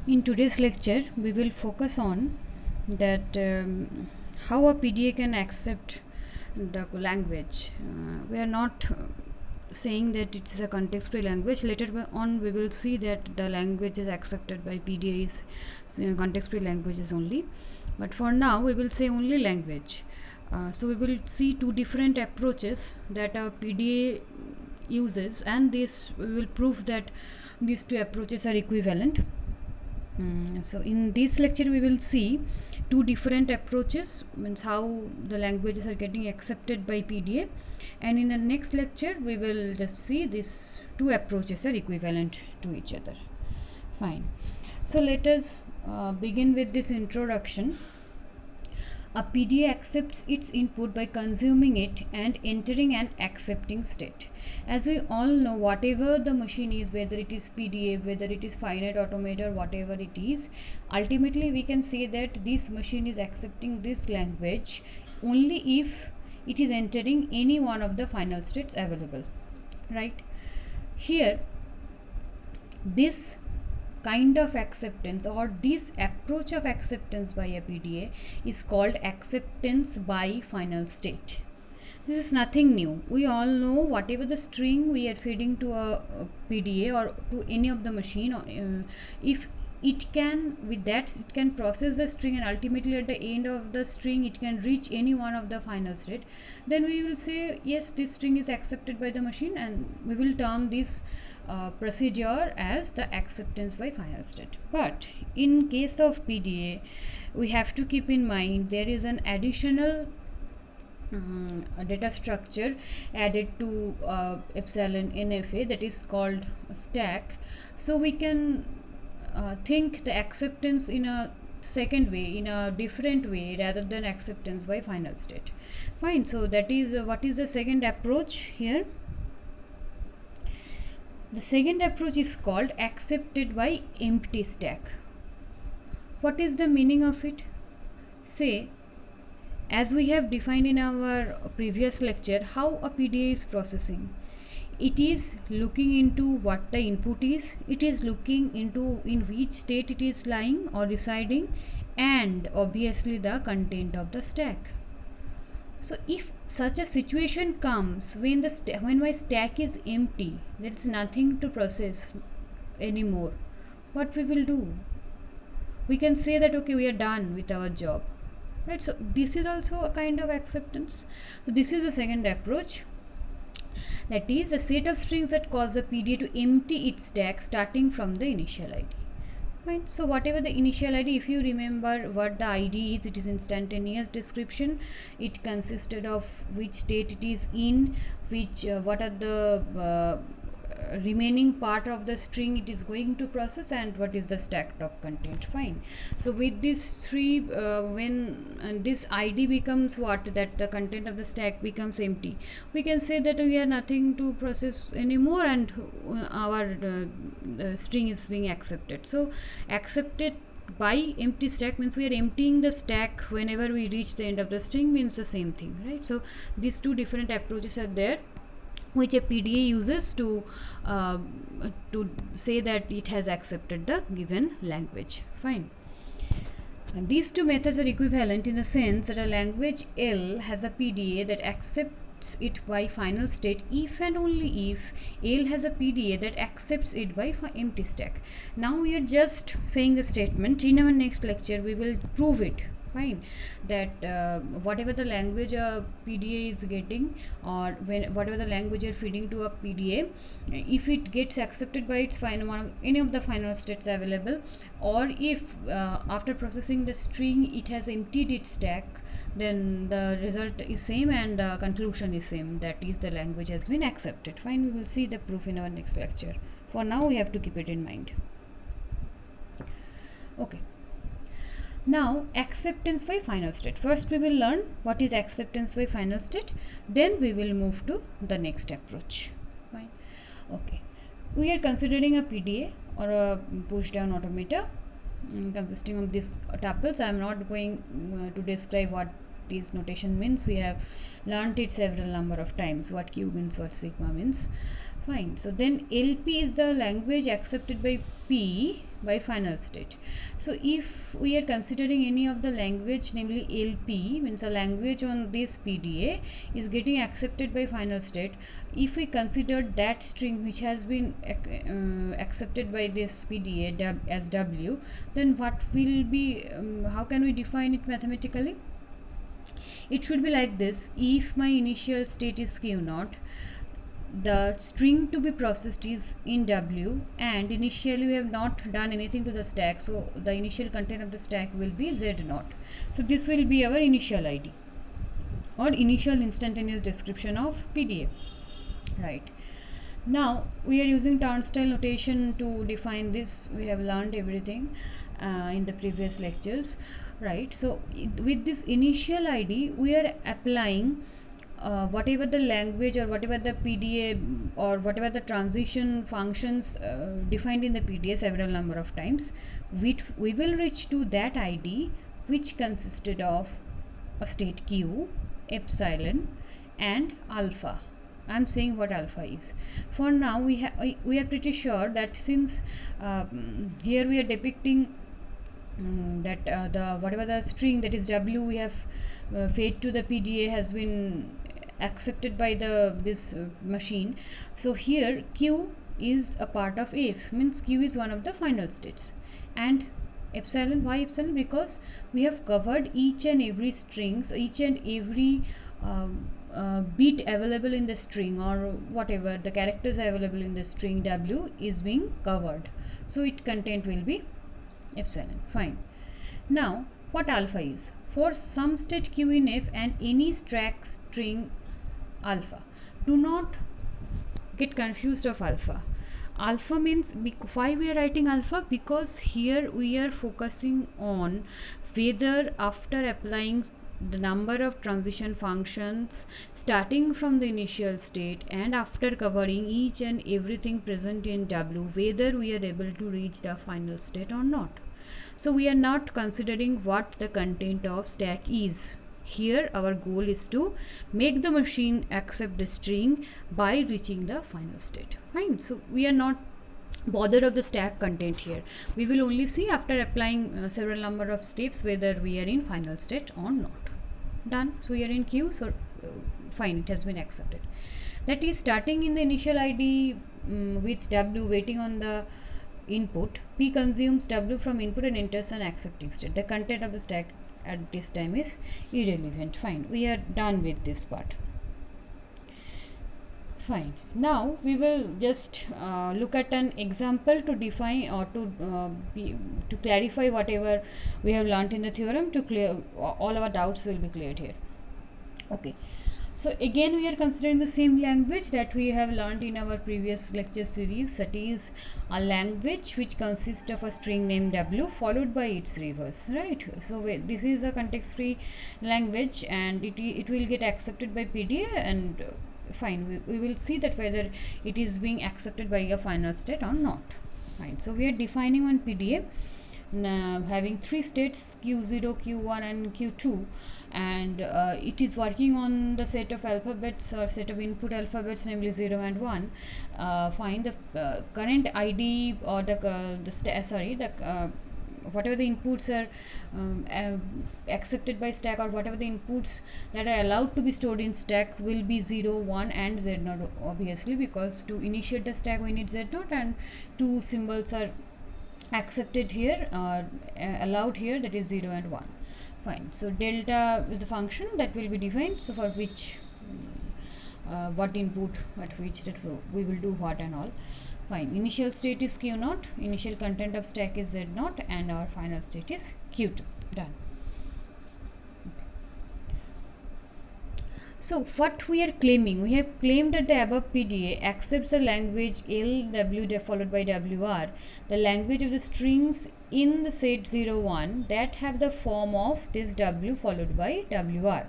In today's lecture, we will focus on that how a PDA can accept the language. We are not saying that it is a context-free language. Later on, we will see that the language is accepted by PDA is context-free languages only. But for now, we will say only language. So we will see two different approaches that a PDA uses, and this we will prove that these two approaches are equivalent. So in this lecture we will see two different approaches, means how the languages are getting accepted by PDA, and in the next lecture we will just see these two approaches are equivalent to each other. Fine. So let us begin with this introduction. A PDA accepts its input by consuming it and entering an accepting state. As we all know, whatever the machine is, whether it is PDA, whether it is finite automata, whatever it is, ultimately we can say that this machine is accepting this language only if it is entering any one of the final states available. Right? Here, this kind of acceptance or this approach of acceptance by a PDA is called acceptance by final state. This is nothing new. We all know whatever the string we are feeding to a PDA or to any of the machine, if it can, with that it can process the string and ultimately at the end of the string it can reach any one of the final state, then we will say yes, this string is accepted by the machine, and we will term this procedure as the acceptance by final state. But in case of PDA, we have to keep in mind there is an additional data structure added to epsilon NFA, that is called a stack. So we can think the acceptance in a second way, in a different way, rather than acceptance by final state. Fine. So that is what is the second approach here. The second approach is called accepted by empty stack. What is the meaning of it? Say, as we have defined in our previous lecture, how a PDA is processing. It is looking into what the input is, it is looking into in which state it is lying or residing, and obviously the content of the stack. So if such a situation comes when when my stack is empty, there is nothing to process anymore, what we will do? We can say that okay, we are done with our job, right? So this is also a kind of acceptance. So this is the second approach, that is a set of strings that cause the PDA to empty its stack starting from the initial ID. Right. So whatever the initial ID, if you remember what the ID is, it is instantaneous description. It consisted of which state it is in, which what are the remaining part of the string it is going to process, and what is the stack top content. Fine. So with these three, when this ID becomes what, that the content of the stack becomes empty, we can say that we have nothing to process anymore, and our string is being accepted. So accepted by empty stack means we are emptying the stack whenever we reach the end of the string, means the same thing, right? So these two different approaches are there which a PDA uses to say that it has accepted the given language. Fine. And these two methods are equivalent in the sense that a language L has a PDA that accepts it by final state if and only if L has a PDA that accepts it by empty stack. Now we are just saying the statement. In our next lecture we will prove it. Fine. That whatever the language a PDA is getting, or whatever the language you're feeding to a PDA, if it gets accepted by its final one, any of the final states available, or if after processing the string it has emptied its stack, then the result is same and the conclusion is same, that is the language has been accepted. Fine. We will see the proof in our next lecture. For now we have to keep it in mind. Okay. Now acceptance by final state. First we will learn what is acceptance by final state, then we will move to the next approach. Fine. Okay. We are considering a PDA or a push down automata consisting of these tuples. I am not going to describe what this notation means. We have learnt it several number of times, what Q means, what sigma means. Fine. So then LP is the language accepted by P by final state. So if we are considering any of the language, namely LP, means a language on this PDA is getting accepted by final state. If we consider that string which has been accepted by this PDA as W, then what will be, how can we define it mathematically? It should be like this: if my initial state is Q naught, the string to be processed is in W, and initially we have not done anything to the stack, so the initial content of the stack will be Z naught. So this will be our initial ID or initial instantaneous description of PDA. Right. Now we are using turnstile notation to define this. We have learned everything in the previous lectures. Right. So with this initial ID we are applying whatever the language or whatever the PDA or whatever the transition functions defined in the PDA several number of times, we will reach to that ID which consisted of a state Q, epsilon and alpha. I am saying what alpha is. For now we are pretty sure that since here we are depicting that the whatever the string, that is W, we have fed to the PDA has been accepted by this machine. So here Q is a part of F, means Q is one of the final states. And epsilon, why epsilon? Because we have covered each and every strings, each and every bit available in the string, or whatever the characters available in the string W is being covered, so its content will be epsilon. Fine. Now what alpha is? For some state Q in F and any stack string alpha. Do not get confused of alpha. Alpha means, why we are writing alpha? Because here we are focusing on whether after applying the number of transition functions starting from the initial state and after covering each and everything present in W, whether we are able to reach the final state or not. So we are not considering what the content of stack is. Here our goal is to make the machine accept the string by reaching the final state. Fine. So we are not bothered of the stack content here. We will only see after applying several number of steps whether we are in final state or not. Done. So we are in Q, so fine, it has been accepted. That is starting in the initial ID with W waiting on the input. P consumes W from input and enters an accepting state. The content of the stack at this time is irrelevant. Fine, we are done with this part. Fine. Now we will just look at an example to define or to clarify whatever we have learnt in the theorem. To clear all our doubts will be cleared here. Okay. So again we are considering the same language that we have learned in our previous lecture series, that is a language which consists of a string named W followed by its reverse, right? So this is a context free language and it will get accepted by PDA, and fine, we will see that whether it is being accepted by a final state or not. Fine. So we are defining one PDA having three states, Q0, Q1 and Q2, and it is working on the set of alphabets or set of input alphabets, namely 0 and 1. Find the current ID or whatever the inputs are accepted by stack, or whatever the inputs that are allowed to be stored in stack will be 0, 1 and Z0, obviously, because to initiate the stack we need Z0 and two symbols are accepted here or allowed here, that is 0 and 1. Fine. So delta is the function that will be defined, so for which what input at which that we will do what and all. Fine. Initial state is Q0, initial content of stack is Z0, and our final state is Q2. Done. So what we are claiming, we have claimed that the above PDA accepts the language LW followed by WR, the language of the strings in the set 0, 1 that have the form of this W followed by WR.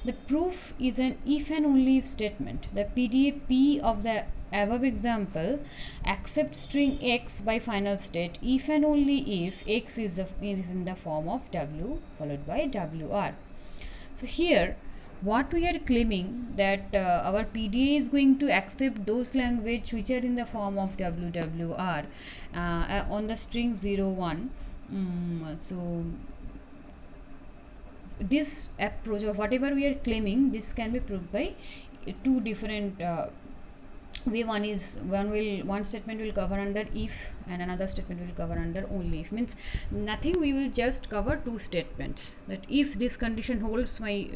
The proof is an if and only if statement. The PDA P of the above example accepts string X by final state if and only if X is in the form of W followed by WR. So here what we are claiming that our PDA is going to accept those language which are in the form of WWR on the string 01. So this approach or whatever we are claiming, this can be proved by two different way. One statement will cover under if and another statement will cover under only if. Means nothing, we will just cover two statements, that if this condition holds, my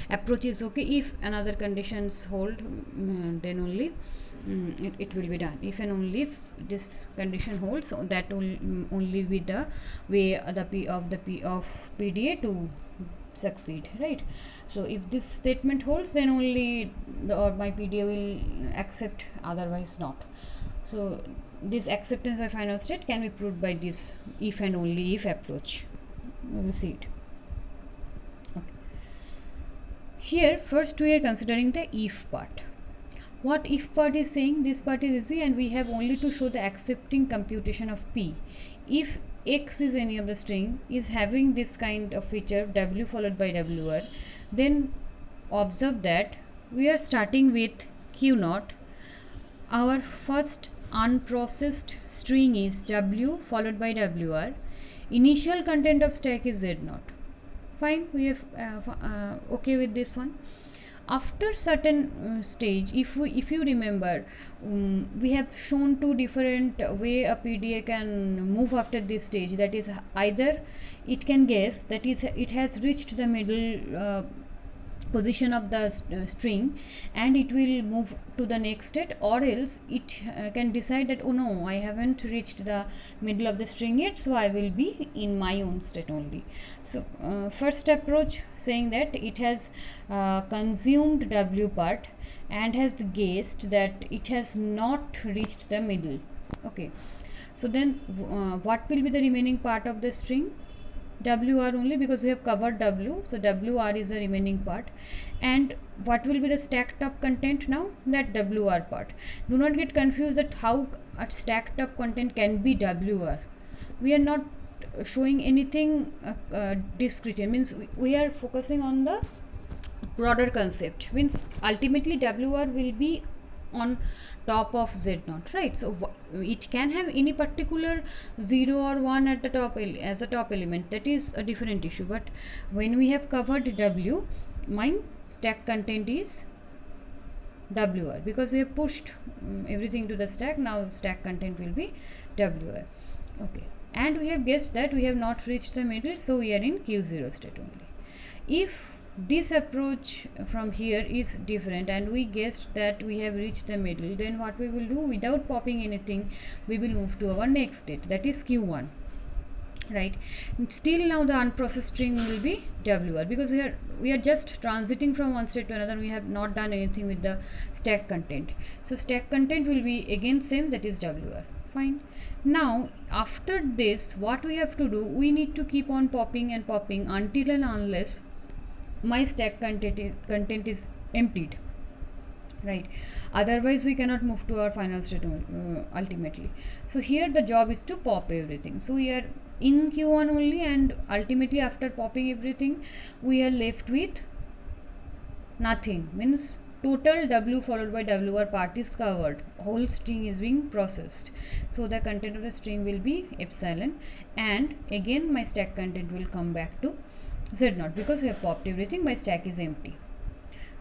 approach is okay. If another conditions hold, then only it will be done. If and only if this condition holds, so that will only be the way of PDA to succeed, right? So if this statement holds, then only my PDA will accept, otherwise not. So this acceptance by final state can be proved by this if and only if approach. We will see it. Okay. Here first we are considering the if part. What if part is saying? This part is easy, and we have only to show the accepting computation of P. If X is any of the string is having this kind of feature W followed by WR, then observe that we are starting with Q0. Our first unprocessed string is W followed by WR. Initial content of stack is Z0. Fine, we have okay with this one. After certain stage, if you remember, we have shown two different way a PDA can move after this stage. That is, either it can guess that is it has reached the middle position of the string and it will move to the next state, or else it can decide that, oh no, I haven't reached the middle of the string yet, so I will be in my own state only. So first approach saying that it has consumed W part and has guessed that it has not reached the middle. Okay, so then what will be the remaining part of the string? WR only, because we have covered W, so WR is the remaining part. And what will be the stacked up content now? That WR part. Do not get confused that how a stacked up content can be WR. We are not showing anything discrete. It means we are focusing on the broader concept. Means ultimately WR will be on top of Z0, right? So it can have any particular 0 or 1 at the top as a top element. That is a different issue. But when we have covered W, my stack content is WR, because we have pushed everything to the stack. Now stack content will be WR. Okay, and we have guessed that we have not reached the middle, so we are in Q0 state only. If this approach from here is different and we guessed that we have reached the middle, then what we will do, without popping anything, we will move to our next state, that is Q1, right? Still now the unprocessed string will be WR, because we are just transiting from one state to another. We have not done anything with the stack content, so stack content will be again same, that is WR. Fine. Now after this, what we have to do, we need to keep on popping and popping until and unless my stack content is emptied, right? Otherwise we cannot move to our final state ultimately. So here the job is to pop everything. So we are in Q1 only, and ultimately after popping everything we are left with nothing. Means total W followed by WR part is covered, whole string is being processed, so the content of the string will be epsilon, and again my stack content will come back to Z0, because we have popped everything, my stack is empty.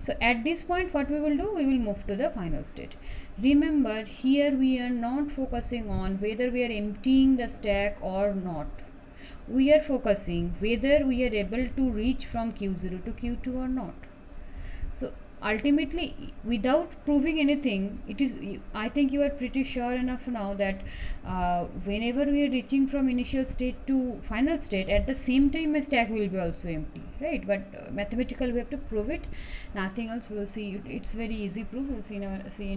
So at this point what we will do, we will move to the final state. Remember, here we are not focusing on whether we are emptying the stack or not. We are focusing whether we are able to reach from Q0 to Q2 or not. So ultimately, without proving anything, it is, I think you are pretty sure enough now that whenever we are reaching from initial state to final state, at the same time my stack will be also empty, right? But mathematical we have to prove it, nothing else. We will see. It's very easy proof. We'll see in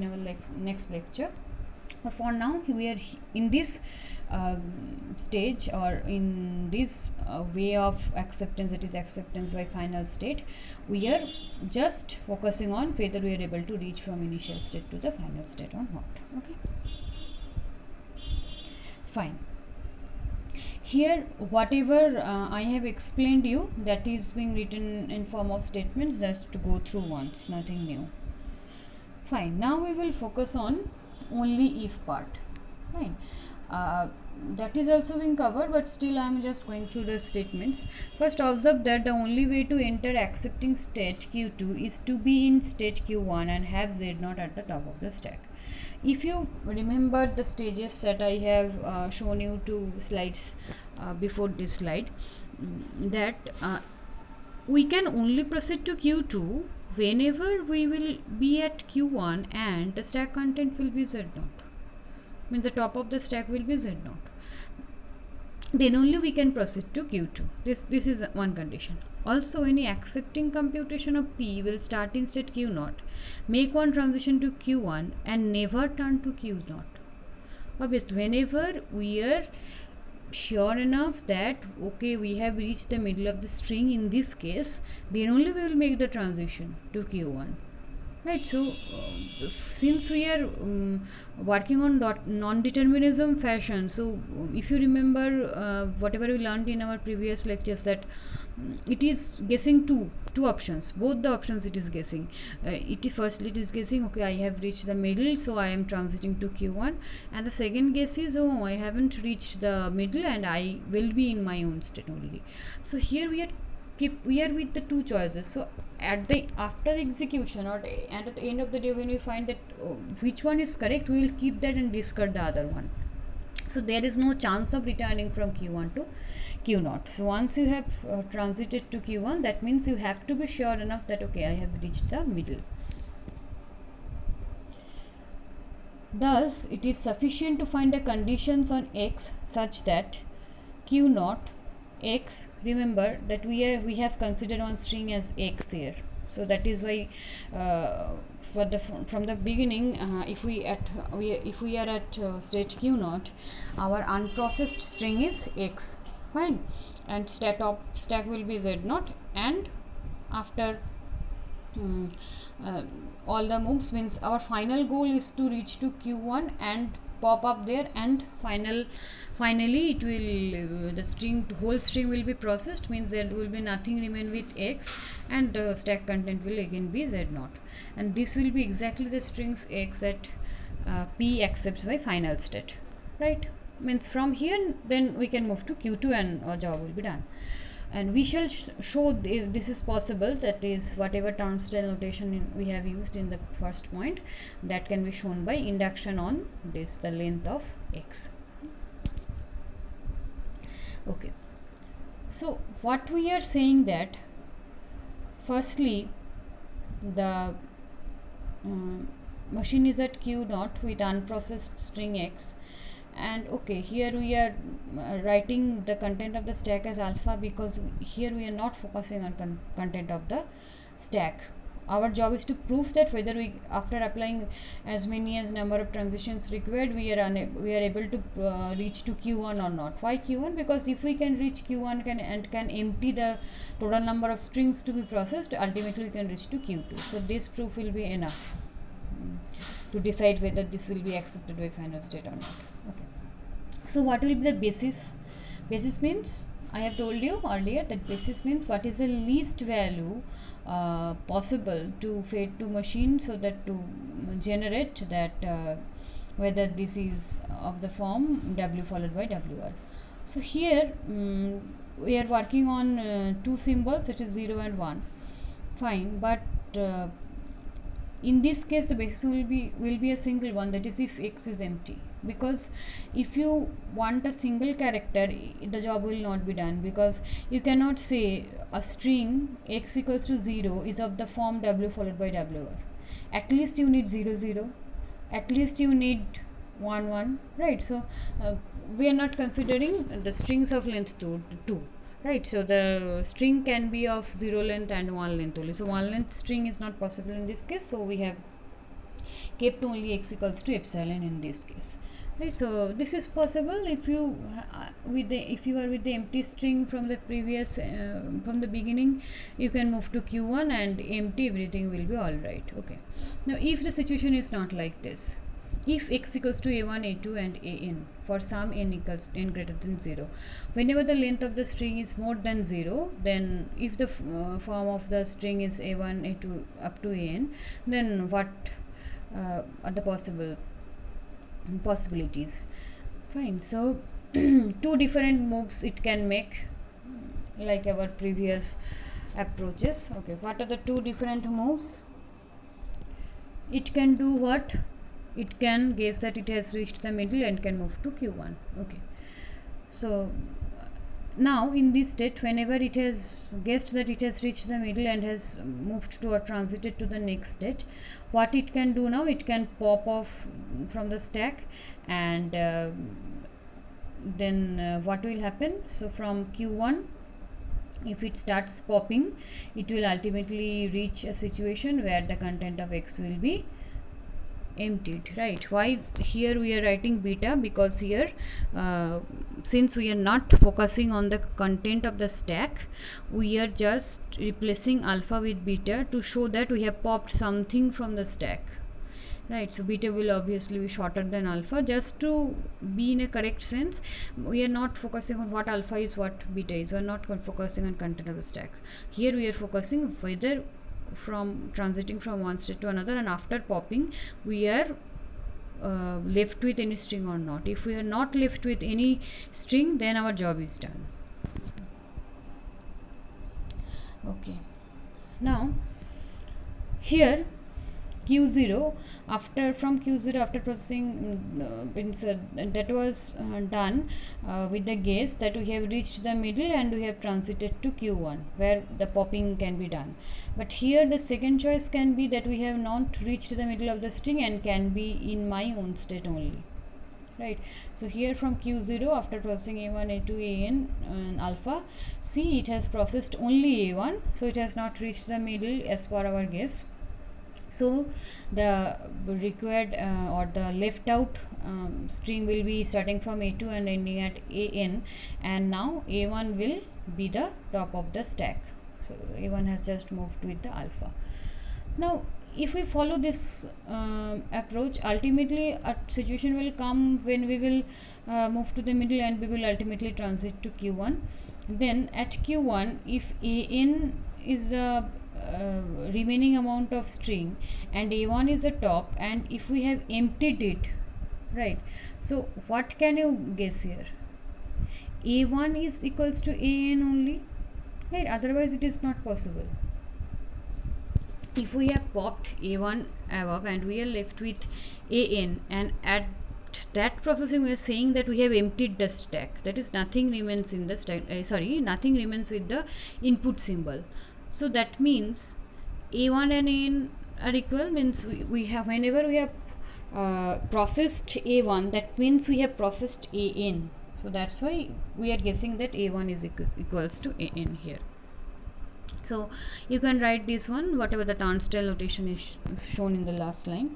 our next lecture. But for now we are in this stage, or in this way of acceptance, that is acceptance by final state. We are just focusing on whether we are able to reach from initial state to the final state or not. Okay, fine. Here whatever I have explained you, that is being written in form of statements, just to go through once, nothing new. Fine, now we will focus on only if part. Fine. That is also being covered, but still I am just going through the statements. First, observe that the only way to enter accepting state Q2 is to be in state Q1 and have Z0 at the top of the stack. If you remember the stages that I have shown you two slides before this slide, that we can only proceed to Q2 whenever we will be at Q1 and the stack content will be Z0. Means the top of the stack will be Z0. Then only we can proceed to Q2. This is one condition. Also, any accepting computation of P will start in state Q0, make one transition to Q1 and never turn to Q0. Obviously, whenever we are sure enough that okay, we have reached the middle of the string in this case, then only we will make the transition to Q1. Right, so since we are working on non-determinism fashion, so if you remember whatever we learned in our previous lectures, that it is guessing two options, both the options it is guessing. Firstly it is guessing okay, I have reached the middle, so I am transiting to Q1, and the second guess is oh, I haven't reached the middle and I will be in my own state only. So here we are with the two choices. So at the after execution or at the end of the day, when we find that which one is correct, we will keep that and discard the other one. So there is no chance of returning from Q1 to Q0. So once you have transited to Q1, that means you have to be sure enough that okay, I have reached the middle. Thus it is sufficient to find the conditions on X such that Q0 X, remember that we have considered one string as X here, so that is why from the beginning, if we are at state Q0, our unprocessed string is X. Fine, and stack will be Z0, and after all the moves, means our final goal is to reach to Q1 and pop up there, and finally it will the whole string will be processed, means there will be nothing remain with X, and the stack content will again be Z0, and this will be exactly the strings X that P accepts by final state. Right, means from here then we can move to Q2 and our job will be done. And we shall show if this is possible, that is whatever turnstile notation we have used in the first point, that can be shown by induction on this, the length of X. Okay, so what we are saying, that firstly the machine is at Q0 with unprocessed string X, and okay, here we are writing the content of the stack as alpha, because here we are not focusing on content of the stack. Our job is to prove that whether we, after applying as many as number of transitions required, we are able to reach to Q1 or not. Why Q1? Because if we can reach Q1 can empty the total number of strings to be processed, ultimately we can reach to Q2. So this proof will be enough to decide whether this will be accepted by final state or not. Okay, so what will be the basis? Basis means, I have told you earlier that basis means what is the least value possible to feed to machine, so that to generate that whether this is of the form W followed by WR. So here we are working on two symbols, it is 0 and 1. Fine, but in this case the basis will be a single one, that is if X is empty, because if you want a single character, the job will not be done, because you cannot say a string X equals to 0 is of the form W followed by WR. At least you need 0 0, at least you need 1 1, right? So we are not considering the strings of length 2, right? So the string can be of 0 length and 1 length only. So 1 length string is not possible in this case, so we have kept only X equals to epsilon in this case. Right, so this is possible if you if you are with the empty string from the previous from the beginning, you can move to Q1 and empty, everything will be all right. Okay, now if the situation is not like this, if x equals to a1, a2 and an for some n equals n greater than 0. Whenever the length of the string is more than 0, then if the form of the string is a1, a2 up to an, then what are the possibilities? Fine. So two different moves it can make, like our previous approaches. Okay, what are the two different moves? It can do what? It can guess that it has reached the middle and can move to q1. Okay, so now in this state, whenever it has guessed that it has reached the middle and has moved to or transited to the next state, what it can do now, it can pop off from the stack, and then what will happen? So from q1, if it starts popping, it will ultimately reach a situation where the content of x will be emptied, right? Why here we are writing beta? Because here since we are not focusing on the content of the stack, we are just replacing alpha with beta to show that we have popped something from the stack, right? So beta will obviously be shorter than alpha. Just to be in a correct sense, we are not focusing on what alpha is, what beta is. We are not focusing on content of the stack. Here we are focusing whether from transiting from one state to another, and after popping we are left with any string or not. If we are not left with any string, then our job is done. Okay, now here q0, after processing that was done with the guess that we have reached the middle and we have transited to q1 where the popping can be done. But here the second choice can be that we have not reached the middle of the string and can be in my own state only, right? So here from q0, after processing a1, a2, an and alpha, see it has processed only a1, so it has not reached the middle as per our guess. So the required or the left out string will be starting from a2 and ending at an, and now a1 will be the top of the stack. So a1 has just moved with the alpha. Now if we follow this approach, ultimately a situation will come when we will move to the middle and we will ultimately transit to q1. Then at q1, if an is the remaining amount of string and a1 is the top, and if we have emptied it, right? So what can you guess here? a1 is equals to an only, right? Otherwise it is not possible. If we have popped a1 above and we are left with an, and at that processing we are saying that we have emptied the stack, that is nothing remains in the stack, nothing remains with the input symbol. So that means a1 and an are equal, means we have, whenever we have processed a1, that means we have processed an. So that's why we are guessing that a1 is equals to an here. So you can write this one, whatever the turnstile notation is shown in the last line.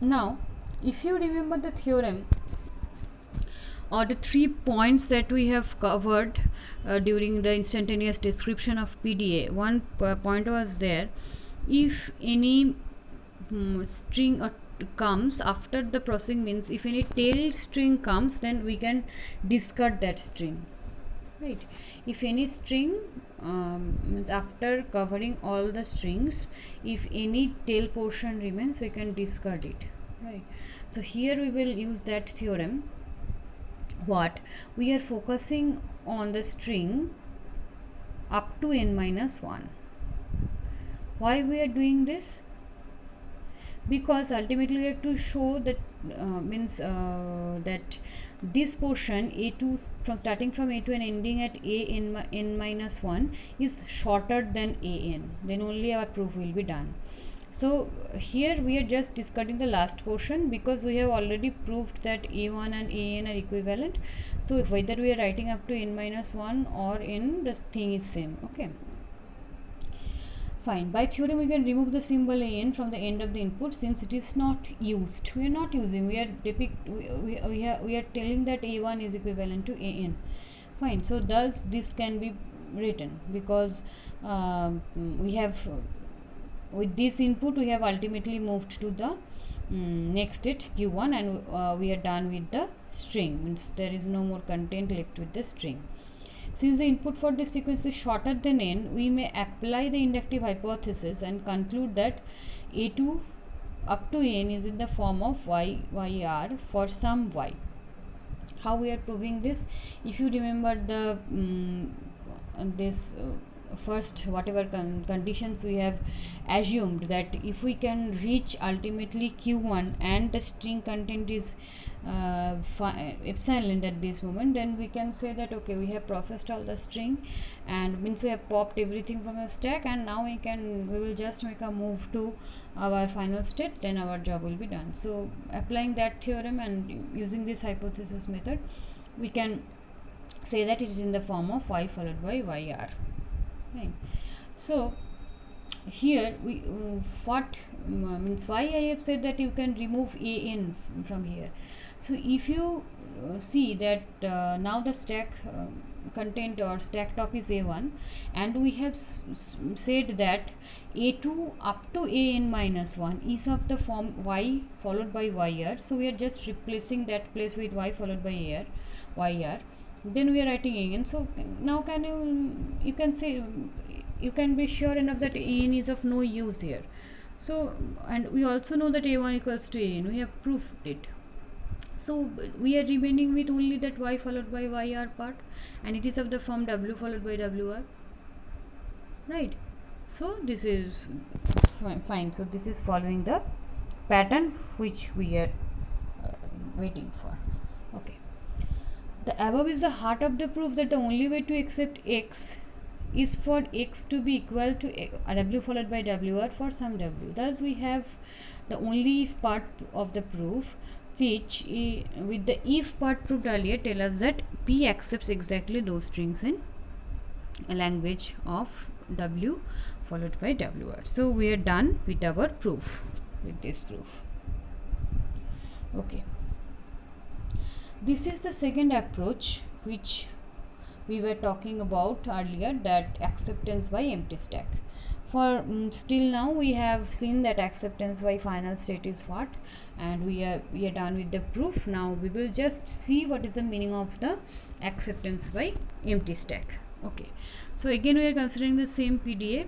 Now if you remember the theorem or the 3 points that we have covered during the instantaneous description of PDA, one point was there: if any string comes after the processing, means if any tail string comes, then we can discard that string, right? If any string means after covering all the strings, if any tail portion remains, we can discard it, right? So here we will use that theorem. What we are focusing on the string up to n minus 1. Why we are doing this? Because ultimately we have to show that that this portion a2, from starting from a2 and ending at n minus 1, is shorter than an, then only our proof will be done. So here we are just discarding the last portion because we have already proved that a1 and an are equivalent. So whether we are writing up to n minus 1 or n, the thing is same. Okay, fine. By theorem we can remove the symbol an from the end of the input, since it is not used. We are not using, we are telling that a1 is equivalent to an. Fine. So thus this can be written, because we have with this input we have ultimately moved to the next state q1, and we are done with the string, means there is no more content left with the string. Since the input for this sequence is shorter than n, we may apply the inductive hypothesis and conclude that a2 up to n is in the form of yr for some y. How we are proving this? If you remember the this first whatever conditions we have assumed, that if we can reach ultimately q1 and the string content is epsilon at this moment, then we can say that okay, we have processed all the string, and means we have popped everything from a stack, and now we will just make a move to our final state, then our job will be done. So applying that theorem and using this hypothesis method, we can say that it is in the form of y followed by yr. Right. So here we what means why I have said that you can remove an from here. So if you see that now the stack content or stack top is a1, and we have said that a2 up to an minus 1 is of the form y followed by yr, so we are just replacing that place with y followed by yr, then we are writing again. So now you can say, you can be sure enough that an is of no use here. So, and we also know that a1 equals to an, we have proved it. So we are remaining with only that y followed by yr part, and it is of the form w followed by wr, right? So this is fine. So this is following the pattern which we are waiting for. Okay. The above is the heart of the proof that the only way to accept x is for x to be equal to w followed by wr for some w. Thus we have the only if part of the proof, which with the if part proved earlier tell us that p accepts exactly those strings in a language of w followed by wr. So we are done with our proof, with this proof. Okay. This is the second approach which we were talking about earlier, that acceptance by empty stack. For still now we have seen that acceptance by final state is what, and we are done with the proof. Now we will just see what is the meaning of the acceptance by empty stack. Okay, so again we are considering the same PDA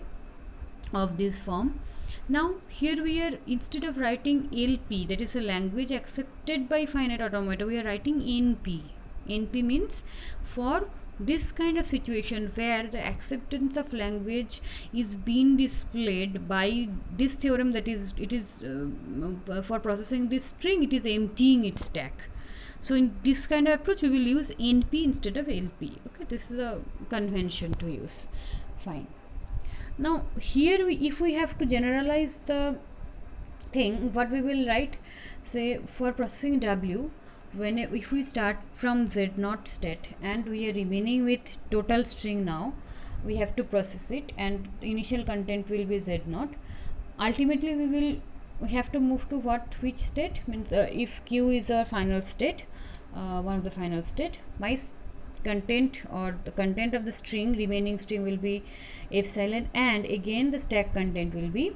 of this form. Now here we are, instead of writing LP, that is a language accepted by finite automata, we are writing NP. NP means for this kind of situation where the acceptance of language is being displayed by this theorem, that is it is for processing this string, it is emptying its stack. So in this kind of approach we will use NP instead of LP. Okay, this is a convention to use. Fine. Now here if we have to generalize the thing, what we will write, say for processing w, if we start from z0 state and we are remaining with total string, now we have to process it and initial content will be z0. Ultimately we have to move to which state, means if q is our final state, one of the final state, my content or the content of the string, remaining string will be epsilon, and again the stack content will be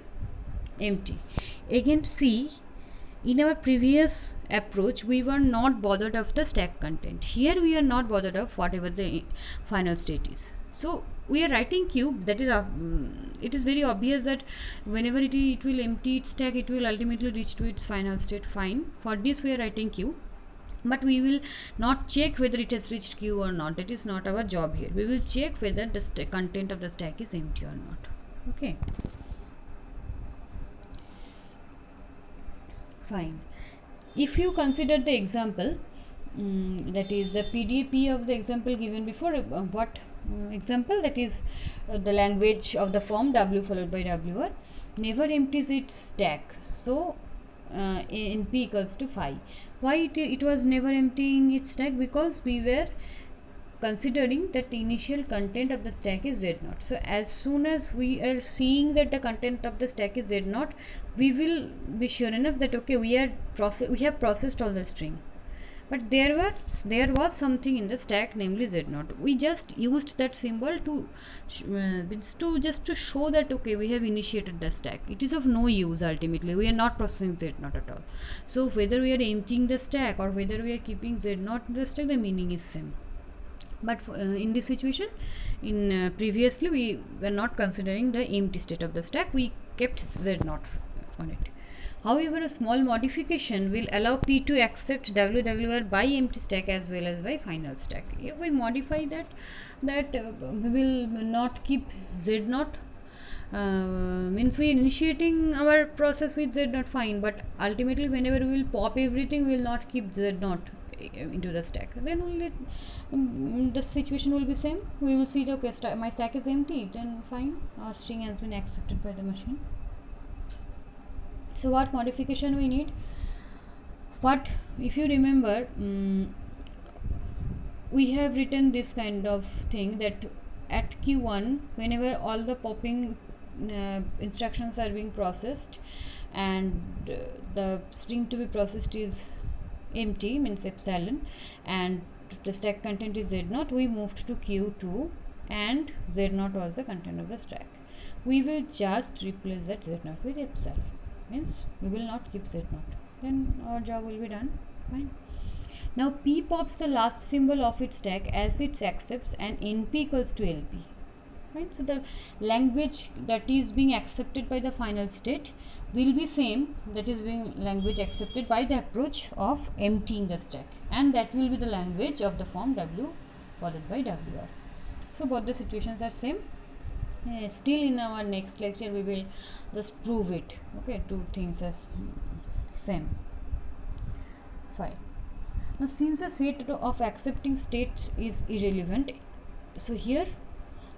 empty. Again see, in our previous approach we were not bothered of the stack content. Here we are not bothered of whatever the final state is. So we are writing cube, that is it is very obvious that whenever it will empty its stack, it will ultimately reach to its final state. Fine, for this we are writing q, but we will not check whether it has reached q or not. That is not our job here. We will check whether the content of the stack is empty or not. Okay, fine. If you consider the example, that is the PDP of the example given before, what example, that is the language of the form w followed by wr never empties its stack. So np equals to phi. Why it was never emptying its stack? Because we were considering that the initial content of the stack is z0. So as soon as we are seeing that the content of the stack is z0, we will be sure enough that okay, we have processed all the string. but there was something in the stack, namely z naught. We just used that symbol to just to show that okay, we have initiated the stack. It is of no use. Ultimately we are not processing z naught at all. So whether we are emptying the stack or whether we are keeping z naught in the stack, the meaning is same. But in this situation, in previously we were not considering the empty state of the stack, we kept z naught on it. However, a small modification will allow P to accept WWR by empty stack as well as by final stack. If we modify that, we will not keep z naught. Means we are initiating our process with z naught, fine, but ultimately whenever we will pop everything, we will not keep z naught into the stack. Then only the situation will be same. We will see that okay, my stack is empty, then fine, our string has been accepted by the machine. So what modification we need? What, if you remember, we have written this kind of thing that at Q1, whenever all the popping instructions are being processed and the string to be processed is empty, means epsilon, and the stack content is z naught, we moved to Q2 and z naught was the content of the stack. We will just replace that z naught with epsilon, means we will not keep z naught, then our job will be done, fine. Now P pops the last symbol of its stack as it accepts an NP equals to LP, right? So the language that is being accepted by the final state will be same, that is being language accepted by the approach of emptying the stack, and that will be the language of the form W followed by WR. So both the situations are same. Still in our next lecture we will just prove it, okay, two things as same, fine. Now since the set of accepting states is irrelevant, so here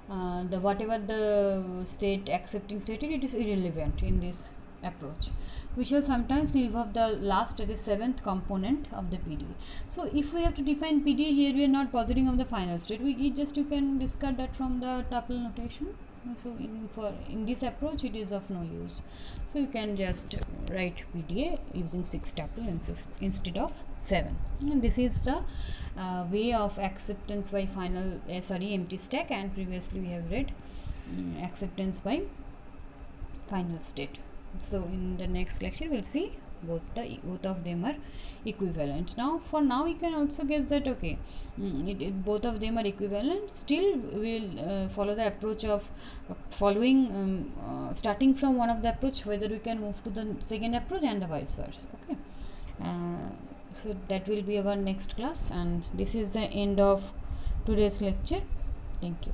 the whatever the state accepting state it is irrelevant in this approach. We shall sometimes leave off the last, the seventh component of the PDA. So if we have to define PDA here, we are not bothering of the final state. You can discard that from the tuple notation. So in this approach it is of no use. So you can just write PDA using 6 tuple instead of 7. And this is the way of acceptance by final empty stack, and previously we have read acceptance by final state. So in the next lecture we'll see both of them are equivalent. Now for now you can also guess that okay, both of them are equivalent. Still we will follow the approach of following starting from one of the approach, whether we can move to the second approach and the vice versa, okay. So that will be our next class, and this is the end of today's lecture. Thank you.